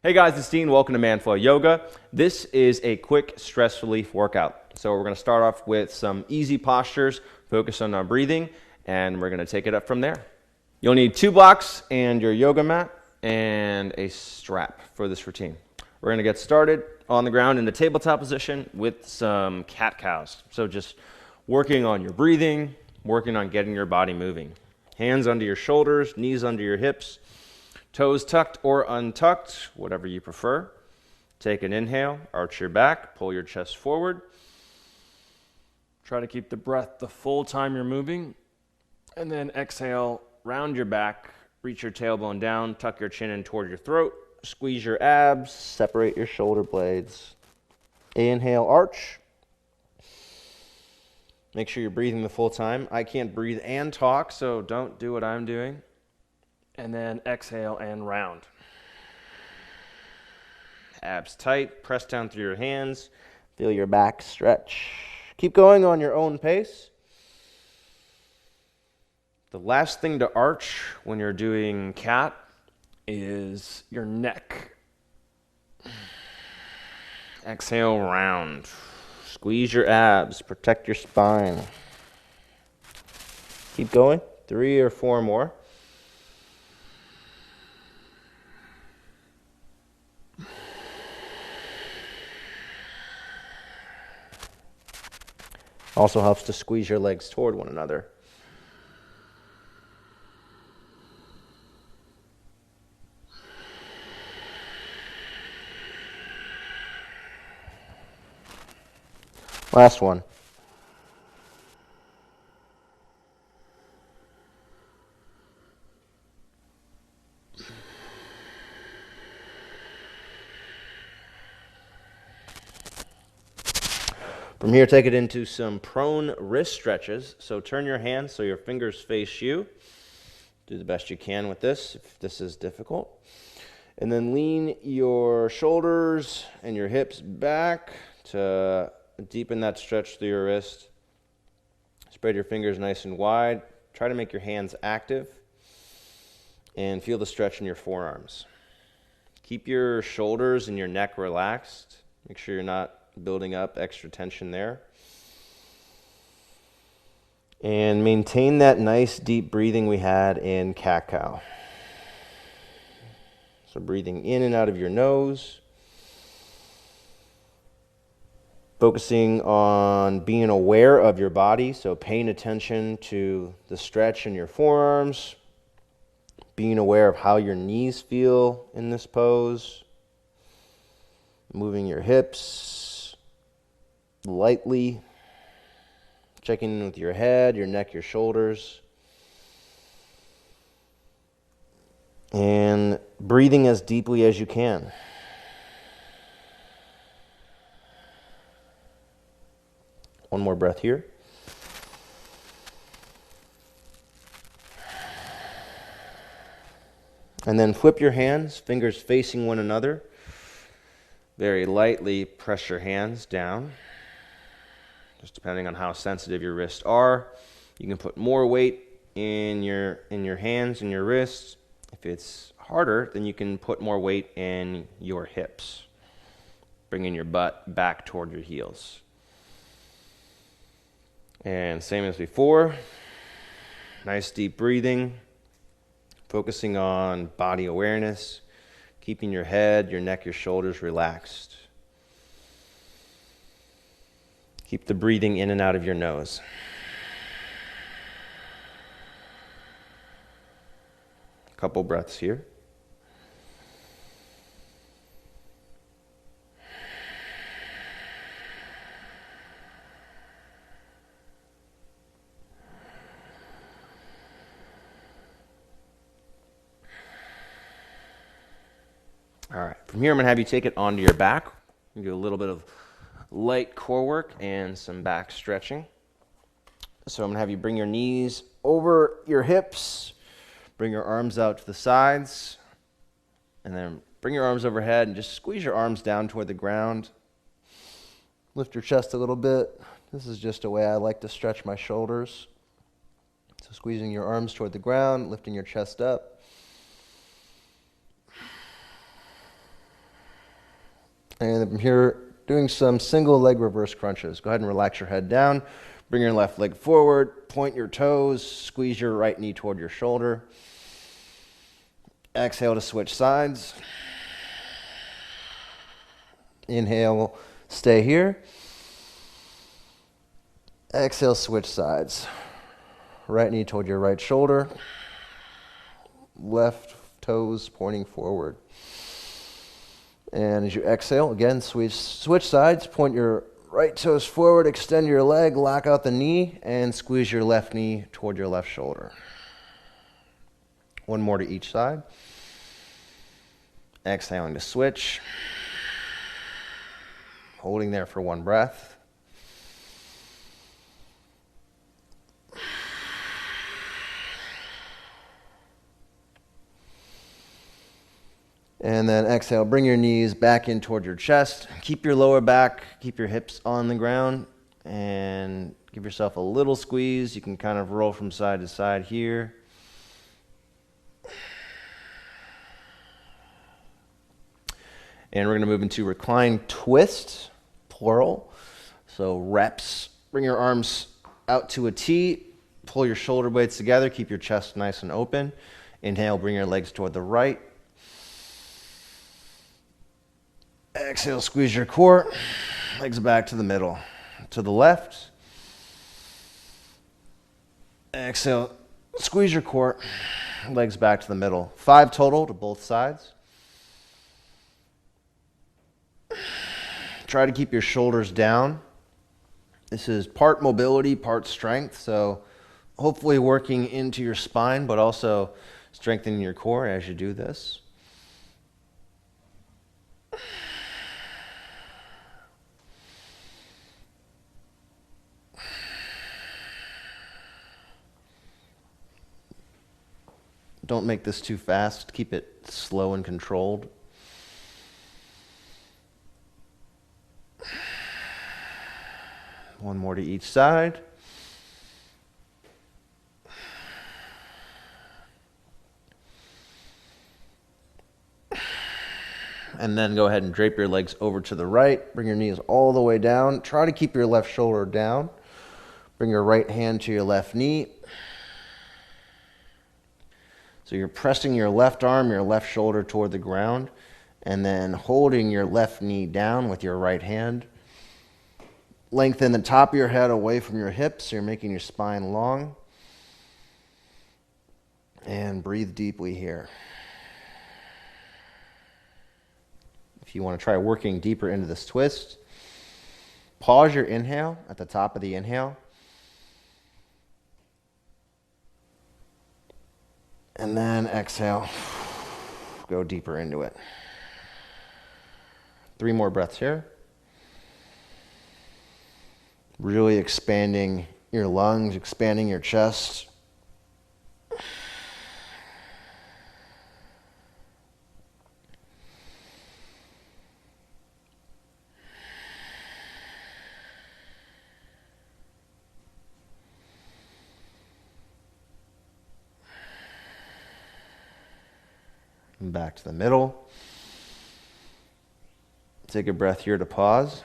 Hey guys, it's Dean. Welcome to Manflow Yoga. This is a quick stress relief workout. So we're going to start off with some easy postures, focus on our breathing, and we're going to take it up from there. You'll need 2 blocks and your yoga mat and a strap for this routine. We're going to get started on the ground in the tabletop position with some cat-cows. So just working on your breathing, working on getting your body moving. Hands under your shoulders, knees under your hips. Toes tucked or untucked, whatever you prefer. Take an inhale, arch your back, pull your chest forward. Try to keep the breath the full time you're moving. And then exhale, round your back, reach your tailbone down, tuck your chin in toward your throat, squeeze your abs, separate your shoulder blades. Inhale, arch. Make sure you're breathing the full time. I can't breathe and talk, so don't do what I'm doing. And then exhale and round. Abs tight, press down through your hands. Feel your back stretch. Keep going on your own pace. The last thing to arch when you're doing cat is your neck. Exhale, round. Squeeze your abs, protect your spine. Keep going, 3 or 4 more. Also helps to squeeze your legs toward one another. Last one. From here, take it into some prone wrist stretches. So turn your hands so your fingers face you. Do the best you can with this if this is difficult. And then lean your shoulders and your hips back to deepen that stretch through your wrist. Spread your fingers nice and wide. Try to make your hands active. And feel the stretch in your forearms. Keep your shoulders and your neck relaxed. Make sure you're not building up extra tension there. And maintain that nice deep breathing we had in cat-cow. So breathing in and out of your nose. Focusing on being aware of your body, so paying attention to the stretch in your forearms. Being aware of how your knees feel in this pose. Moving your hips lightly, checking in with your head, your neck, your shoulders, and breathing as deeply as you can. One more breath here. And then flip your hands, fingers facing one another. Very lightly press your hands down. Just depending on how sensitive your wrists are. You can put more weight in your hands and your wrists. If it's harder, then you can put more weight in your hips. Bringing your butt back toward your heels. And same as before. Nice deep breathing. Focusing on body awareness. Keeping your head, your neck, your shoulders relaxed. Keep the breathing in and out of your nose. A couple breaths here. All right, from here I'm going to have you take it onto your back. Do a little bit of light core work and some back stretching. So I'm going to have you bring your knees over your hips, bring your arms out to the sides, and then bring your arms overhead and just squeeze your arms down toward the ground. Lift your chest a little bit. This is just a way I like to stretch my shoulders. So squeezing your arms toward the ground, lifting your chest up. And from here, doing some single leg reverse crunches. Go ahead and relax your head down. Bring your left leg forward, point your toes, squeeze your right knee toward your shoulder. Exhale to switch sides. Inhale, stay here. Exhale, switch sides. Right knee toward your right shoulder. Left toes pointing forward. And as you exhale, again, switch sides. Point your right toes forward, extend your leg, lock out the knee, and squeeze your left knee toward your left shoulder. One more to each side. Exhaling to switch. Holding there for one breath. And then exhale, bring your knees back in toward your chest. Keep your lower back, keep your hips on the ground, and give yourself a little squeeze. You can kind of roll from side to side here. And we're going to move into Recline Twist, plural. So reps, bring your arms out to a T, pull your shoulder blades together, keep your chest nice and open. Inhale, bring your legs toward the right. Exhale, squeeze your core, legs back to the middle, to the left. Exhale, squeeze your core, legs back to the middle. 5 total to both sides. Try to keep your shoulders down. This is part mobility, part strength, so hopefully working into your spine, but also strengthening your core as you do this. Don't make this too fast. Keep it slow and controlled. One more to each side. And then go ahead and drape your legs over to the right. Bring your knees all the way down. Try to keep your left shoulder down. Bring your right hand to your left knee. So you're pressing your left arm, your left shoulder toward the ground, and then holding your left knee down with your right hand. Lengthen the top of your head away from your hips, so you're making your spine long. And breathe deeply here. If you want to try working deeper into this twist, pause your inhale at the top of the inhale. And then exhale, go deeper into it. 3 more breaths here. Really expanding your lungs, expanding your chest. And back to the middle. Take a breath here to pause.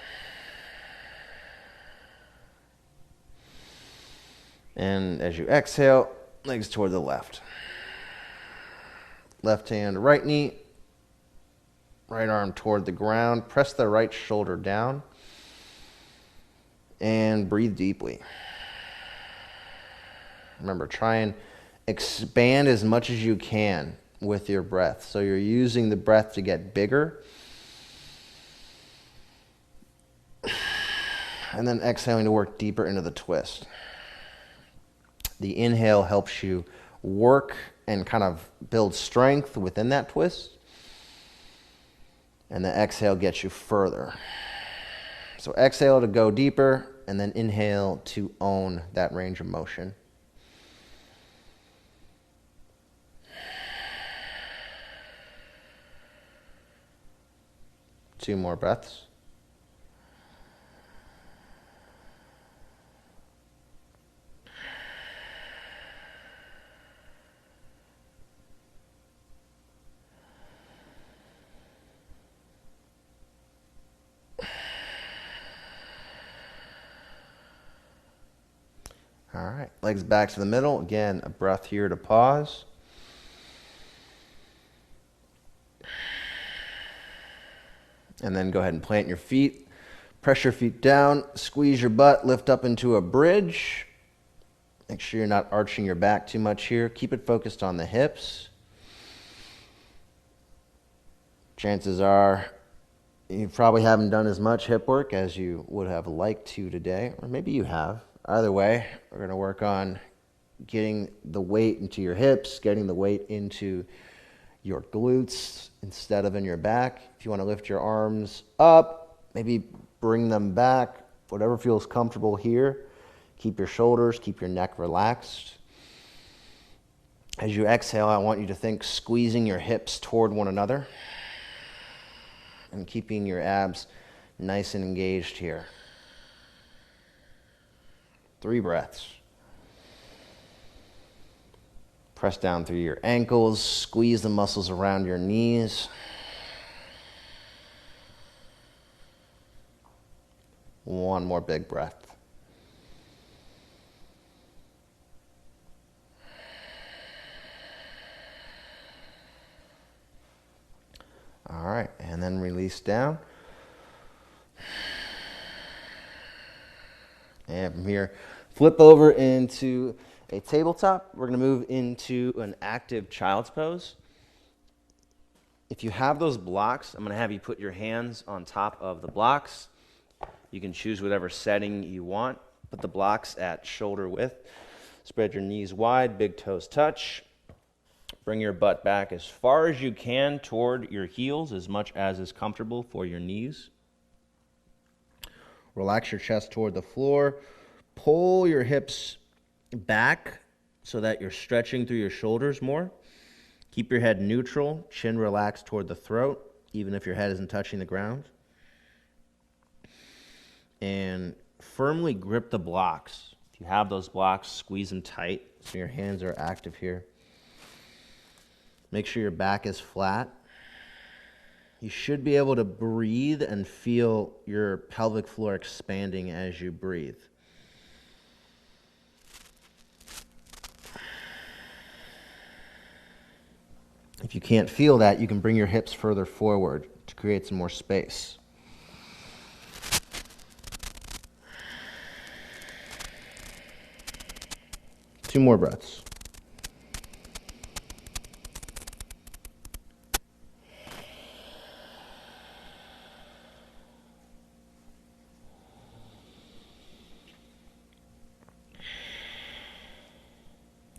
And as you exhale, legs toward the left. Left hand, right knee. Right arm toward the ground. Press the right shoulder down. And breathe deeply. Remember, try and expand as much as you can with your breath. So you're using the breath to get bigger. And then exhaling to work deeper into the twist. The inhale helps you work and kind of build strength within that twist. And the exhale gets you further. So exhale to go deeper, and then inhale to own that range of motion. Two more breaths. All right, legs back to the middle. Again, a breath here to pause. And then go ahead and plant your feet. Press your feet down, squeeze your butt, lift up into a bridge. Make sure you're not arching your back too much here. Keep it focused on the hips. Chances are you probably haven't done as much hip work as you would have liked to today, or maybe you have. Either way, we're going to work on getting the weight into your hips, getting the weight into your glutes instead of in your back. If you want to lift your arms up, maybe bring them back, whatever feels comfortable here. Keep your shoulders, keep your neck relaxed. As you exhale, I want you to think squeezing your hips toward one another and keeping your abs nice and engaged here. 3 breaths. Press down through your ankles, squeeze the muscles around your knees. One more big breath. All right, and then release down. And from here, flip over into a tabletop. We're going to move into an active child's pose. If you have those blocks, I'm going to have you put your hands on top of the blocks. You can choose whatever setting you want. Put the blocks at shoulder width. Spread your knees wide, big toes touch. Bring your butt back as far as you can toward your heels, as much as is comfortable for your knees. Relax your chest toward the floor. Pull your hips back so that you're stretching through your shoulders more. Keep your head neutral, chin relaxed toward the throat, even if your head isn't touching the ground. And firmly grip the blocks. If you have those blocks, squeeze them tight so your hands are active here. Make sure your back is flat. You should be able to breathe and feel your pelvic floor expanding as you breathe. If you can't feel that, you can bring your hips further forward to create some more space. Two more breaths.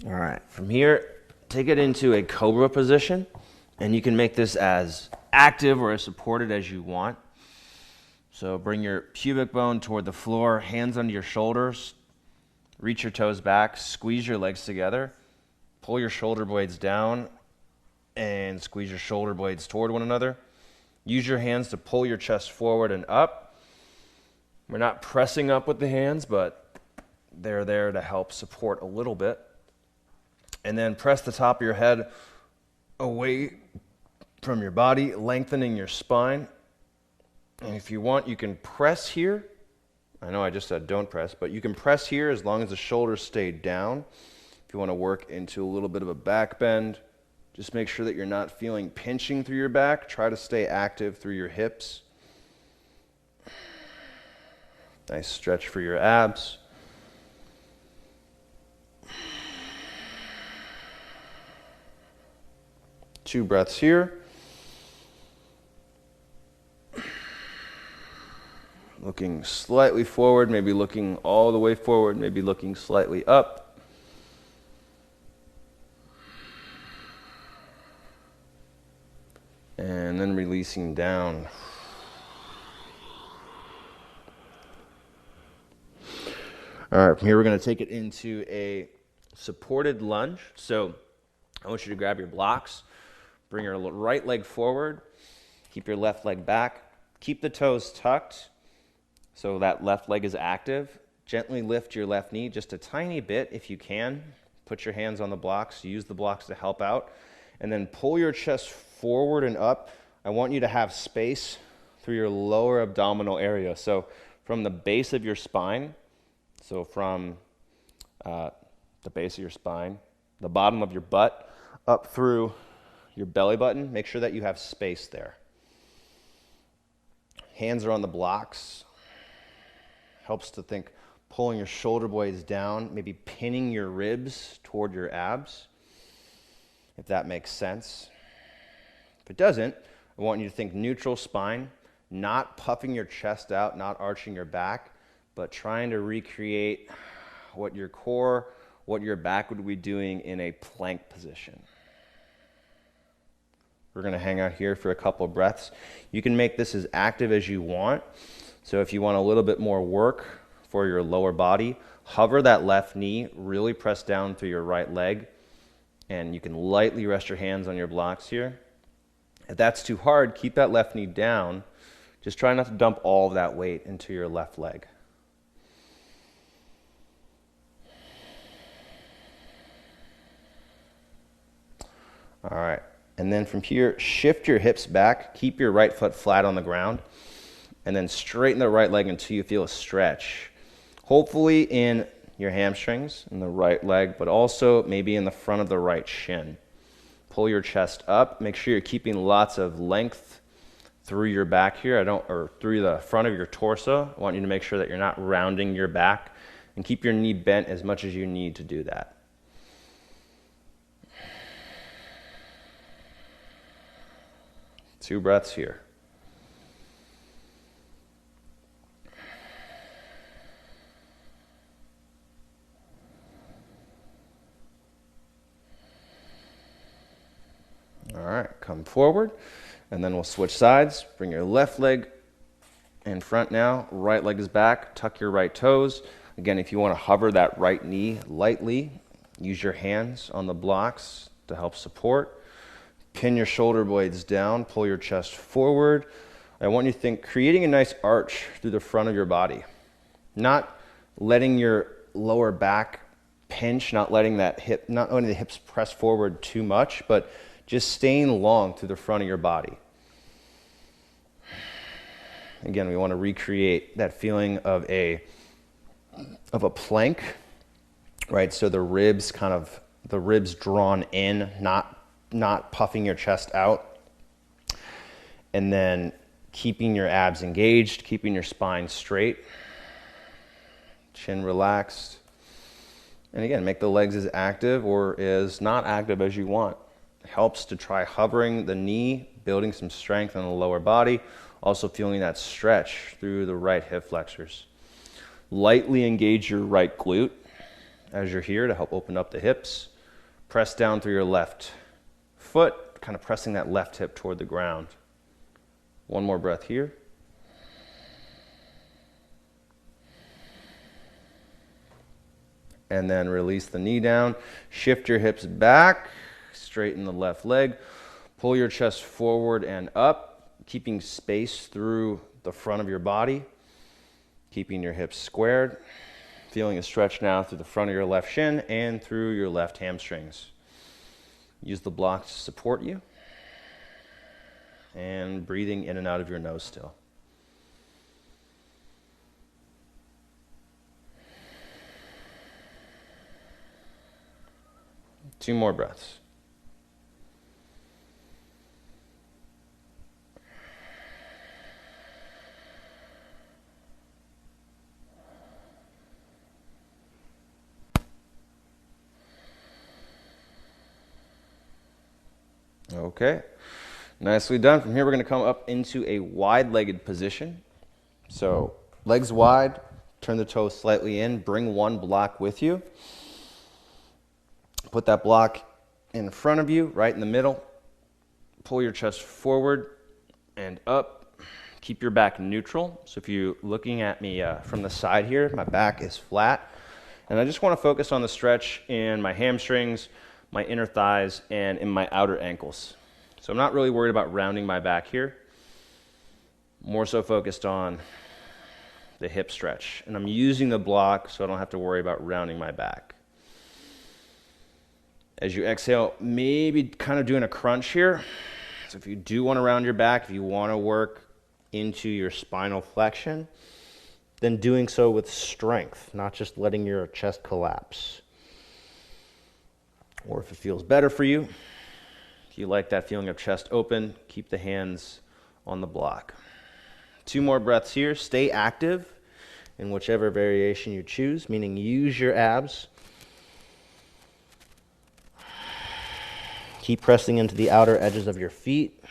All right, from here, take it into a Cobra position, and you can make this as active or as supported as you want. So bring your pubic bone toward the floor, hands under your shoulders, reach your toes back, squeeze your legs together, pull your shoulder blades down, and squeeze your shoulder blades toward one another. Use your hands to pull your chest forward and up. We're not pressing up with the hands, but they're there to help support a little bit. And then press the top of your head away from your body, lengthening your spine. And if you want, you can press here. I know I just said don't press, but you can press here as long as the shoulders stay down. If you want to work into a little bit of a back bend, just make sure that you're not feeling pinching through your back. Try to stay active through your hips. Nice stretch for your abs. Two breaths here. Looking slightly forward, maybe looking all the way forward, maybe looking slightly up. And then releasing down. All right, from here we're going to take it into a supported lunge. So I want you to grab your blocks. Bring your right leg forward. Keep your left leg back. Keep the toes tucked so that left leg is active. Gently lift your left knee just a tiny bit if you can. Put your hands on the blocks. Use the blocks to help out. And then pull your chest forward and up. I want you to have space through your lower abdominal area. So from the base of your spine, so from the base of your spine, the bottom of your butt, up through your belly button. Make sure that you have space there. Hands are on the blocks. Helps to think pulling your shoulder blades down, maybe pinning your ribs toward your abs, if that makes sense. If it doesn't, I want you to think neutral spine, not puffing your chest out, not arching your back, but trying to recreate what your core, what your back would be doing in a plank position. We're going to hang out here for a couple of breaths. You can make this as active as you want. So if you want a little bit more work for your lower body, hover that left knee, really press down through your right leg, and you can lightly rest your hands on your blocks here. If that's too hard, keep that left knee down. Just try not to dump all of that weight into your left leg. All right, and then from here, shift your hips back, keep your right foot flat on the ground, and then straighten the right leg until you feel a stretch. Hopefully in your hamstrings, in the right leg, but also maybe in the front of the right shin. Pull your chest up. Make sure you're keeping lots of length through your back here, or through the front of your torso. I want you to make sure that you're not rounding your back, and keep your knee bent as much as you need to do that. Two breaths here. All right, come forward, and then we'll switch sides. Bring your left leg in front now, right leg is back, tuck your right toes. Again, if you want to hover that right knee lightly, use your hands on the blocks to help support. Pin your shoulder blades down, pull your chest forward. I want you to think creating a nice arch through the front of your body. Not letting your lower back pinch, not letting that hip, not letting the hips press forward too much, but just staying long through the front of your body. Again, we want to recreate that feeling of a plank, right? So the ribs drawn in, not puffing your chest out. And then keeping your abs engaged, keeping your spine straight, chin relaxed. And again, make the legs as active or as not active as you want. Helps to try hovering the knee, building some strength on the lower body, also feeling that stretch through the right hip flexors. Lightly engage your right glute as you're here to help open up the hips. Press down through your left foot, kind of pressing that left hip toward the ground. One more breath here. And then release the knee down. Shift your hips back. Straighten the left leg. Pull your chest forward and up, keeping space through the front of your body. Keeping your hips squared. Feeling a stretch now through the front of your left shin and through your left hamstrings. Use the blocks to support you. And breathing in and out of your nose still. Two more breaths. Okay, nicely done. From here, we're going to come up into a wide-legged position. So legs wide, turn the toes slightly in, bring one block with you. Put that block in front of you, right in the middle. Pull your chest forward and up. Keep your back neutral. So if you're looking at me from the side here, my back is flat. And I just want to focus on the stretch in my hamstrings, my inner thighs, and in my outer ankles. So I'm not really worried about rounding my back here. More so focused on the hip stretch. And I'm using the block so I don't have to worry about rounding my back. As you exhale, maybe kind of doing a crunch here. So if you do want to round your back, if you want to work into your spinal flexion, then doing so with strength, not just letting your chest collapse. Or if it feels better for you, if you like that feeling of chest open, keep the hands on the block. 2 more breaths here. Stay active in whichever variation you choose, meaning use your abs. Keep pressing into the outer edges of your feet.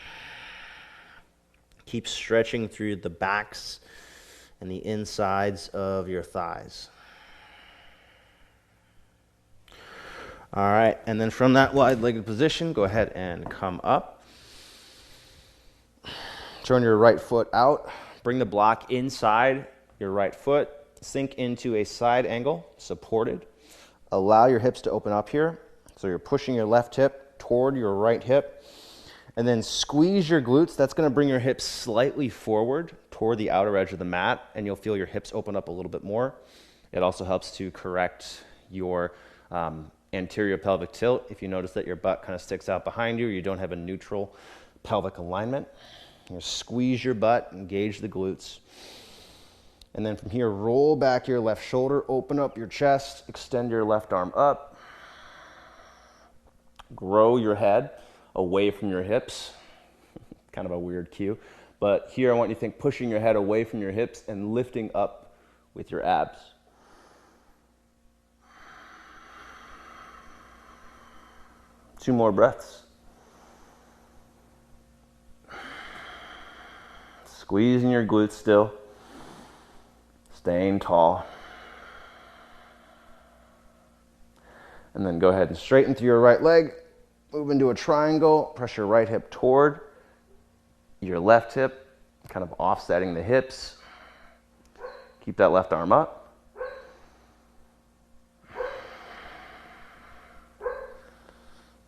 Keep stretching through the backs and the insides of your thighs. All right, and then from that wide-legged position, go ahead and come up. Turn your right foot out. Bring the block inside your right foot. Sink into a side angle, supported. Allow your hips to open up here. So you're pushing your left hip toward your right hip. And then squeeze your glutes. That's going to bring your hips slightly forward toward the outer edge of the mat, and you'll feel your hips open up a little bit more. It also helps to correct your anterior pelvic tilt. If you notice that your butt kind of sticks out behind you, you don't have a neutral pelvic alignment. You squeeze your butt, engage the glutes. And then from here, roll back your left shoulder, open up your chest, extend your left arm up. Grow your head away from your hips. Kind of a weird cue. But here I want you to think pushing your head away from your hips and lifting up with your abs. Two more breaths. Squeezing your glutes still. Staying tall. And then go ahead and straighten through your right leg. Move into a triangle. Press your right hip toward your left hip, kind of offsetting the hips. Keep that left arm up.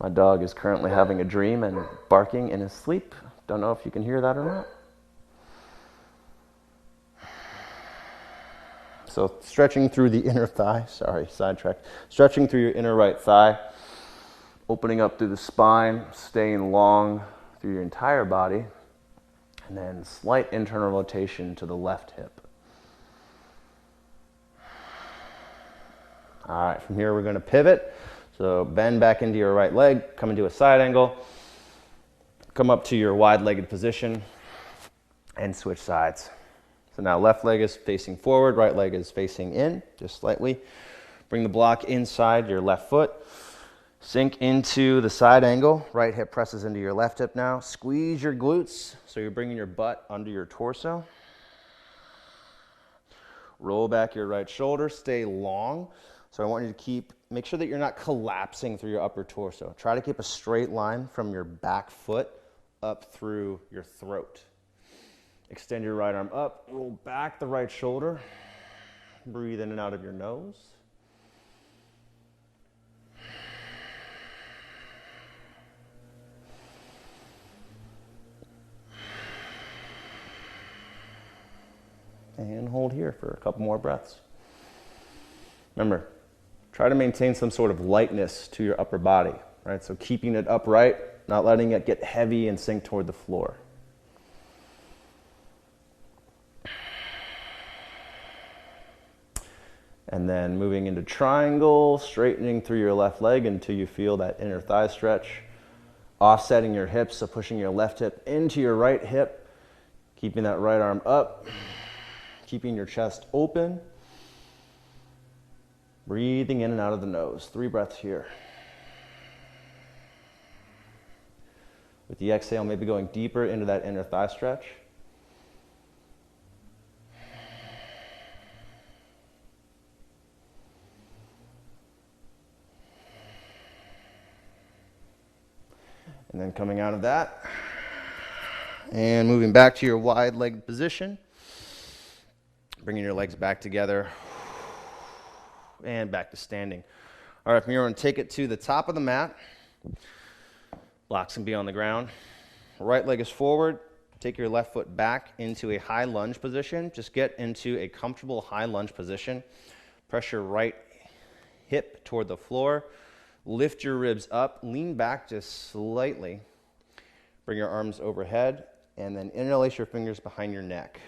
My dog is currently having a dream and barking in his sleep. Don't know if you can hear that or not. So stretching through the inner thigh, sorry, sidetracked. Stretching through your inner right thigh, opening up through the spine, staying long through your entire body, and then slight internal rotation to the left hip. All right, from here we're going to pivot. So bend back into your right leg, come into a side angle, come up to your wide-legged position, and switch sides. So now left leg is facing forward, right leg is facing in, just slightly. Bring the block inside your left foot. Sink into the side angle. Right hip presses into your left hip now. Squeeze your glutes, so you're bringing your butt under your torso. Roll back your right shoulder, stay long. So I want you to make sure that you're not collapsing through your upper torso. Try to keep a straight line from your back foot up through your throat. Extend your right arm up, roll back the right shoulder. Breathe in and out of your nose. And hold here for a couple more breaths. Remember, try to maintain some sort of lightness to your upper body, right? So keeping it upright, not letting it get heavy and sink toward the floor. And then moving into triangle, straightening through your left leg until you feel that inner thigh stretch. Offsetting your hips, so pushing your left hip into your right hip. Keeping that right arm up. Keeping your chest open. Breathing in and out of the nose. 3 breaths here. With the exhale, maybe going deeper into that inner thigh stretch. And then coming out of that and moving back to your wide-legged position. Bringing your legs back together and back to standing. All right, from here, we're going to take it to the top of the mat. Blocks can be on the ground. Right leg is forward. Take your left foot back into a high lunge position. Just get into a comfortable high lunge position. Press your right hip toward the floor. Lift your ribs up, lean back just slightly. Bring your arms overhead, and then interlace your fingers behind your neck.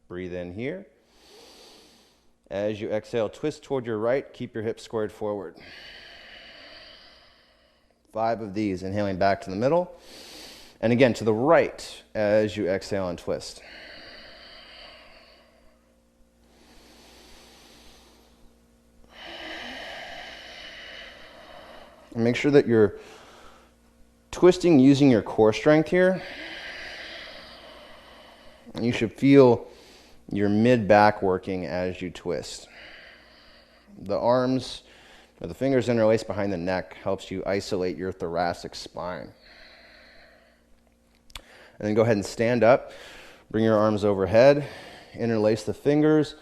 Breathe in here. As you exhale, twist toward your right. Keep your hips squared forward. 5 of these. Inhaling back to the middle. And again, to the right as you exhale and twist. And make sure that you're twisting using your core strength here. And you should feel your mid-back working as you twist. The arms or the fingers interlaced behind the neck helps you isolate your thoracic spine. And then go ahead and stand up. Bring your arms overhead. Interlace the fingers.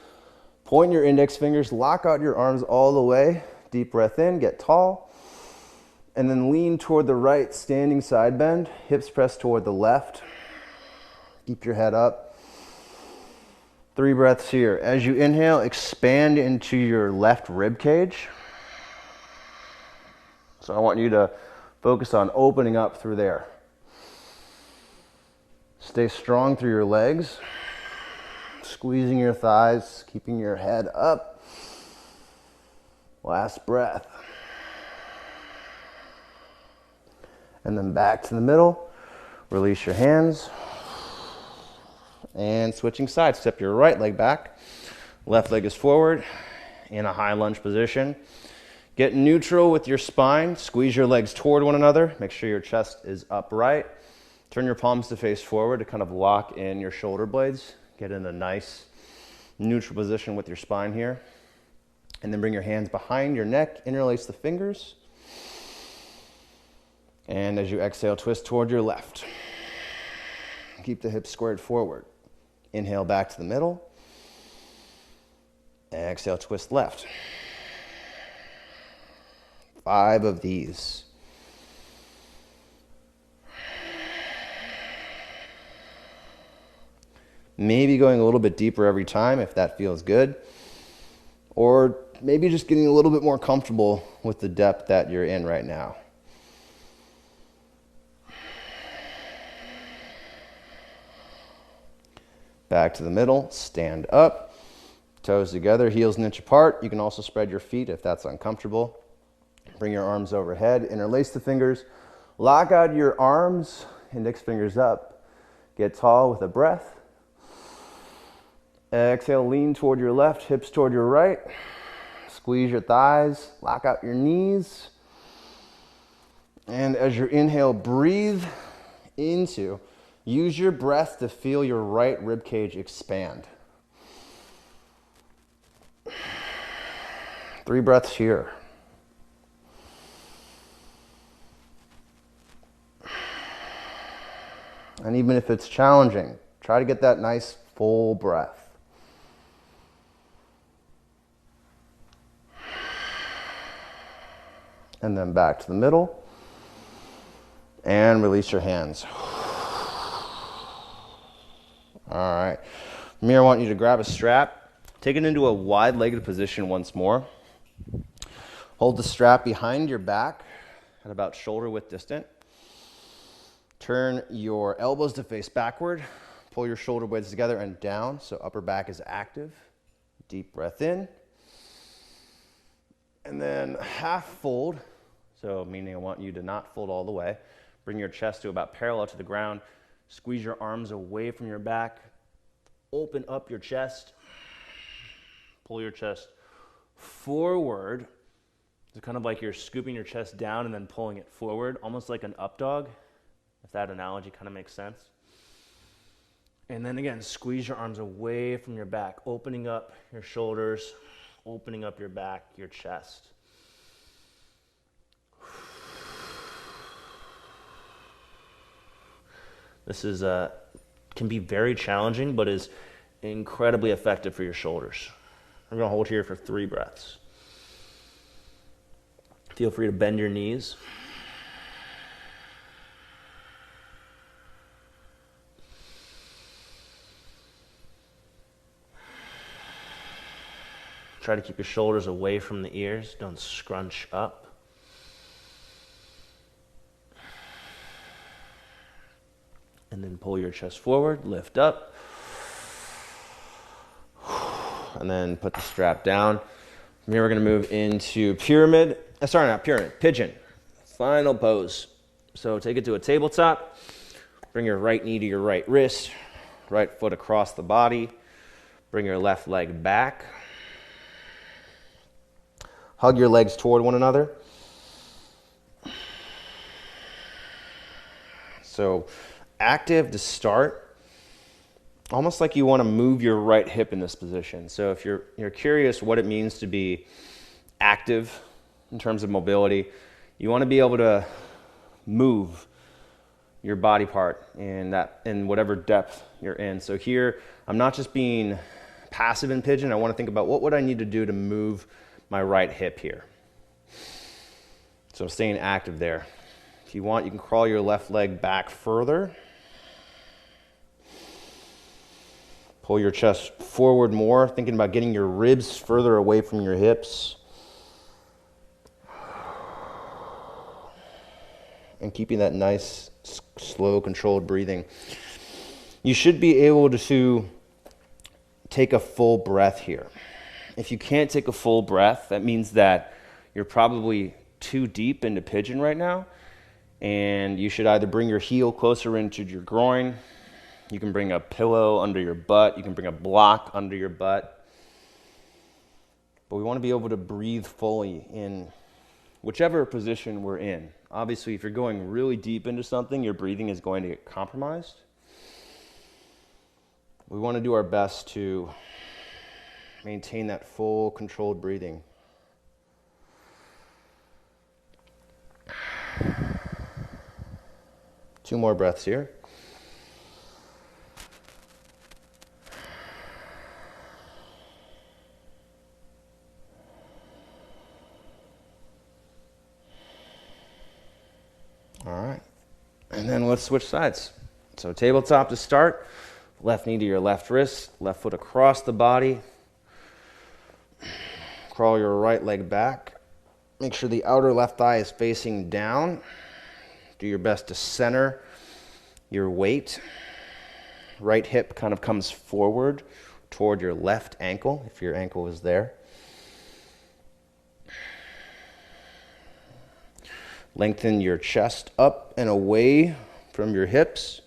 Point your index fingers. Lock out your arms all the way. Deep breath in. Get tall. And then lean toward the right, standing side bend. Hips press toward the left. Keep your head up. 3 breaths here. As you inhale, expand into your left rib cage. So I want you to focus on opening up through there. Stay strong through your legs. Squeezing your thighs, keeping your head up. Last breath. And then back to the middle. Release your hands. And switching sides, step your right leg back. Left leg is forward in a high lunge position. Get neutral with your spine. Squeeze your legs toward one another. Make sure your chest is upright. Turn your palms to face forward to kind of lock in your shoulder blades. Get in a nice neutral position with your spine here. And then bring your hands behind your neck. Interlace the fingers. And as you exhale, twist toward your left. Keep the hips squared forward. Inhale back to the middle. Exhale, twist left. 5 of these. Maybe going a little bit deeper every time if that feels good. Or maybe just getting a little bit more comfortable with the depth that you're in right now. Back to the middle, stand up, toes together, heels an inch apart. You can also spread your feet if that's uncomfortable. Bring your arms overhead, interlace the fingers, lock out your arms, index fingers up. Get tall with a breath. Exhale, lean toward your left, hips toward your right. Squeeze your thighs, lock out your knees. And as you inhale, breathe into. Use your breath to feel your right rib cage expand. 3 breaths here. And even if it's challenging, try to get that nice full breath. And then back to the middle. And release your hands. All right. From here, I want you to grab a strap. Take it into a wide-legged position once more. Hold the strap behind your back at about shoulder width distant. Turn your elbows to face backward. Pull your shoulder blades together and down so upper back is active. Deep breath in. And then half fold. So meaning I want you to not fold all the way. Bring your chest to about parallel to the ground. Squeeze your arms away from your back. Open up your chest. Pull your chest forward. It's kind of like you're scooping your chest down and then pulling it forward, almost like an up dog, if that analogy kind of makes sense. And then again, squeeze your arms away from your back, opening up your shoulders, opening up your back, your chest. This is can be very challenging, but is incredibly effective for your shoulders. I'm going to hold here for 3 breaths. Feel free to bend your knees. Try to keep your shoulders away from the ears. Don't scrunch up. And then pull your chest forward, lift up. and then put the strap down. From here, we're gonna move into pyramid. Sorry, not pyramid, pigeon. Final pose. So take it to a tabletop. Bring your right knee to your right wrist, right foot across the body. Bring your left leg back. Hug your legs toward one another. So active to start, almost like you want to move your right hip in this position. So if you're curious what it means to be active in terms of mobility, you want to be able to move your body part in whatever depth you're in. So here, I'm not just being passive in pigeon. I want to think about what would I need to do to move my right hip here. So I'm staying active there. If you want, you can crawl your left leg back further. Pull your chest forward more, thinking about getting your ribs further away from your hips. And keeping that nice, slow, controlled breathing. You should be able to take a full breath here. If you can't take a full breath, that means that you're probably too deep into pigeon right now, and you should either bring your heel closer into your groin, you can bring a pillow under your butt, you can bring a block under your butt, but we want to be able to breathe fully in whichever position we're in. Obviously, if you're going really deep into something, your breathing is going to get compromised. We want to do our best to maintain that full controlled breathing. Two more breaths here. All right, and then let's switch sides. So tabletop to start, left knee to your left wrist, left foot across the body. Crawl your right leg back. Make sure the outer left thigh is facing down. Do your best to center your weight. Right hip kind of comes forward toward your left ankle, if your ankle is there. Lengthen your chest up and away from your hips,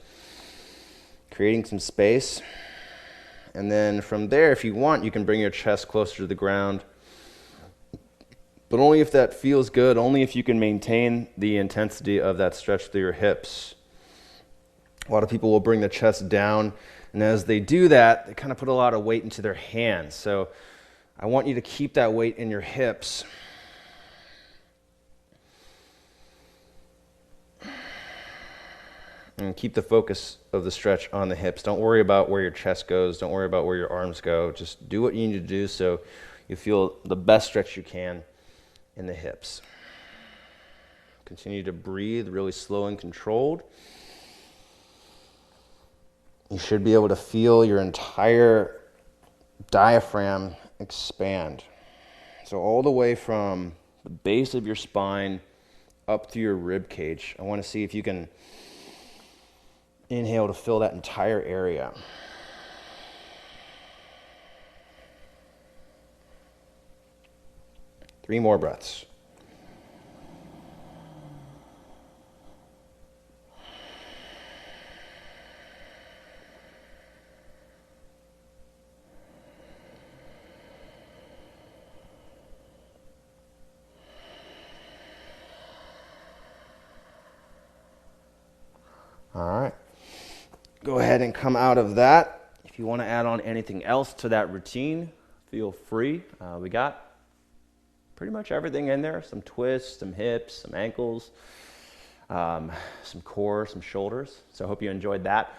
creating some space. And then from there, if you want, you can bring your chest closer to the ground. But only if that feels good, only if you can maintain the intensity of that stretch through your hips. A lot of people will bring the chest down, and as they do that, they kind of put a lot of weight into their hands. So I want you to keep that weight in your hips. And keep the focus of the stretch on the hips. Don't worry about where your chest goes. Don't worry about where your arms go. Just do what you need to do so you feel the best stretch you can in the hips. Continue to breathe really slow and controlled. You should be able to feel your entire diaphragm expand. So all the way from the base of your spine up through your rib cage. I want to see if you can inhale to fill that entire area. Three more breaths. All right. Go ahead and come out of that. If you want to add on anything else to that routine, feel free. We got pretty much everything in there. Some twists, some hips, some ankles, some core, some shoulders. So I hope you enjoyed that.